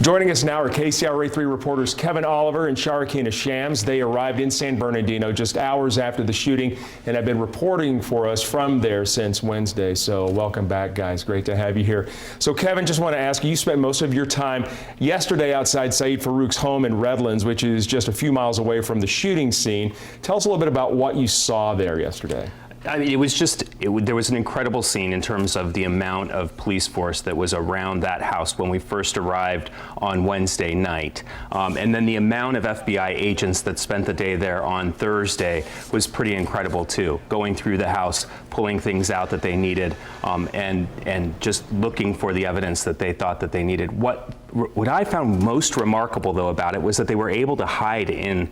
Joining us now are KCRA3 reporters Kevin Oliver and Sharikina Shams. They arrived in San Bernardino just hours after the shooting and have been reporting for us from there since Wednesday. So welcome back, guys. Great to have you here. So Kevin, just want to ask you spent most of your time yesterday outside Saeed Farook's home in Redlands, which is just a few miles away from the shooting scene. Tell us a little bit about what you saw there yesterday. I mean, there was an incredible scene in terms of the amount of police force that was around that house when we first arrived on Wednesday night. And then the amount of FBI agents that spent the day there on Thursday was pretty incredible too, going through the house, pulling things out that they needed, and just looking for the evidence that they thought that they needed. What I found most remarkable though about it was that they were able to hide in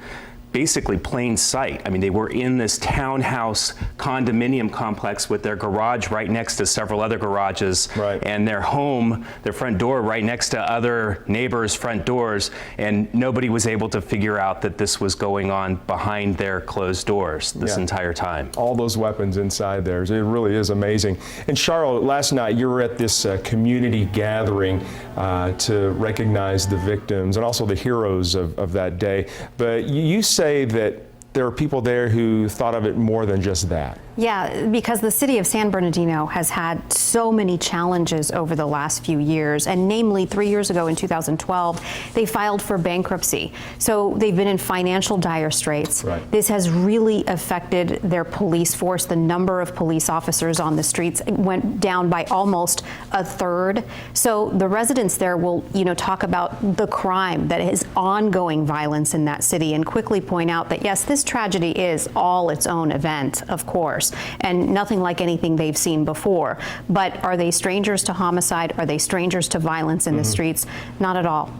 basically plain sight. I mean, they were in this townhouse condominium complex with their garage right next to several other garages, right, and their home, their front door right next to other neighbors' front doors, and nobody was able to figure out that this was going on behind their closed doors this entire time. All those weapons inside there. It really is amazing. And Charlotte, last night you were at this community gathering to recognize the victims and also the heroes of that day. But you say that there are people there who thought of it more than just that. Yeah, because the city of San Bernardino has had so many challenges over the last few years, and namely 3 years ago in 2012, they filed for bankruptcy. So they've been in financial dire straits. Right. This has really affected their police force. The number of police officers on the streets went down by almost a third. So the residents there will, talk about the crime, that is ongoing violence in that city, and quickly point out that yes, this tragedy is all its own event, of course, and nothing like anything they've seen before. But are they strangers to homicide? Are they strangers to violence in the streets? Not at all.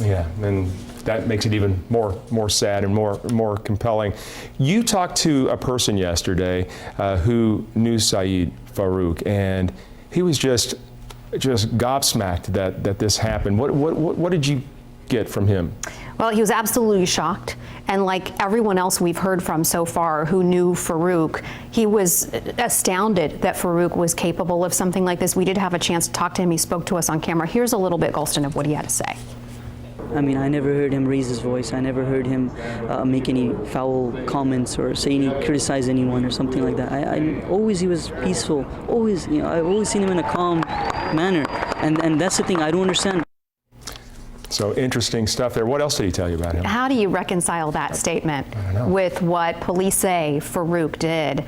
Yeah, and that makes it even more sad and more compelling. You talked to a person yesterday who knew Saeed Farook, and he was just gobsmacked that this happened. What did you get from him? Well, he was absolutely shocked. And like everyone else we've heard from so far who knew Farook, he was astounded that Farook was capable of something like this. We did have a chance to talk to him. He spoke to us on camera. Here's a little bit, Golston, of what he had to say. I mean, I never heard him raise his voice. I never heard him make any foul comments or criticize anyone or something like that. He was peaceful. Always, I've always seen him in a calm manner. And that's the thing I don't understand. So interesting stuff there. What else did he tell you about him? How do you reconcile that statement with what police say Farook did?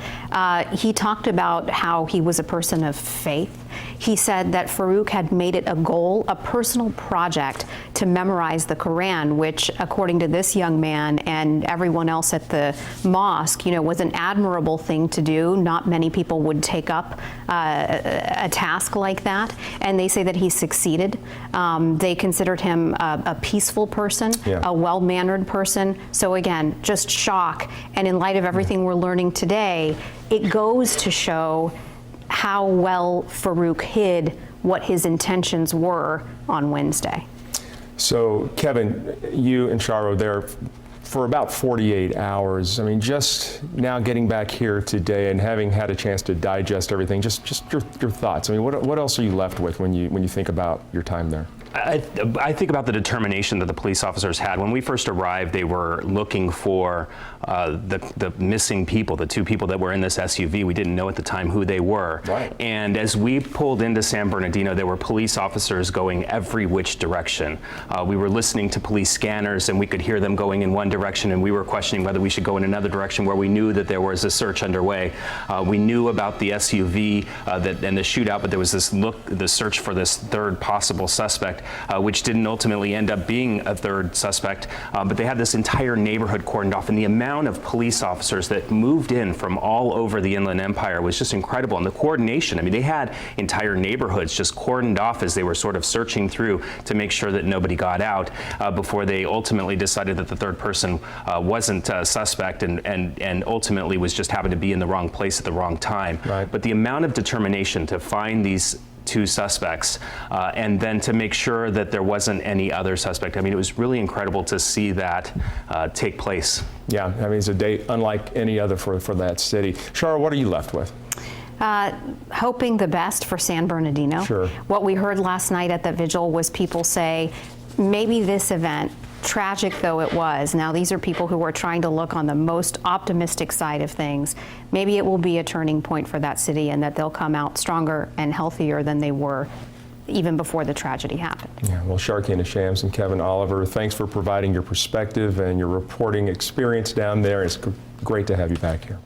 He talked about how he was a person of faith. He said that Farook had made it a goal, a personal project, to memorize the Quran, which, according to this young man and everyone else at the mosque, was an admirable thing to do. Not many people would take up a task like that, and they say that he succeeded. They considered him a peaceful person, a well-mannered person. So again, just shock. And in light of everything we're learning today, it goes to show how well Farook hid what his intentions were on Wednesday. So Kevin, you and Sharo there for about 48 hours. I mean, just now getting back here today and having had a chance to digest everything, just your thoughts. I mean, what else are you left with when you think about your time there? I think about the determination that the police officers had. When we first arrived, they were looking for the missing people, the two people that were in this SUV. We didn't know at the time who they were. Right. And as we pulled into San Bernardino, there were police officers going every which direction. We were listening to police scanners, and we could hear them going in one direction, and we were questioning whether we should go in another direction where we knew that there was a search underway. We knew about the SUV and the shootout, but there was the search for this third possible suspect. Which didn't ultimately end up being a third suspect, but they had this entire neighborhood cordoned off, and the amount of police officers that moved in from all over the Inland Empire was just incredible. And the coordination, I mean, they had entire neighborhoods just cordoned off as they were sort of searching through to make sure that nobody got out before they ultimately decided that the third person wasn't a suspect and ultimately was just happened to be in the wrong place at the wrong time. Right. But the amount of determination to find these two suspects, and then to make sure that there wasn't any other suspect. I mean, it was really incredible to see that take place. Yeah, I mean, it's a day unlike any other for that city. Shara, what are you left with? Hoping the best for San Bernardino. Sure. What we heard last night at the vigil was people say, maybe this event, tragic though it was, now these are people who are trying to look on the most optimistic side of things. Maybe it will be a turning point for that city and that they'll come out stronger and healthier than they were even before the tragedy happened. Yeah, well, Sharkina Shams and Kevin Oliver, thanks for providing your perspective and your reporting experience down there. It's great to have you back here.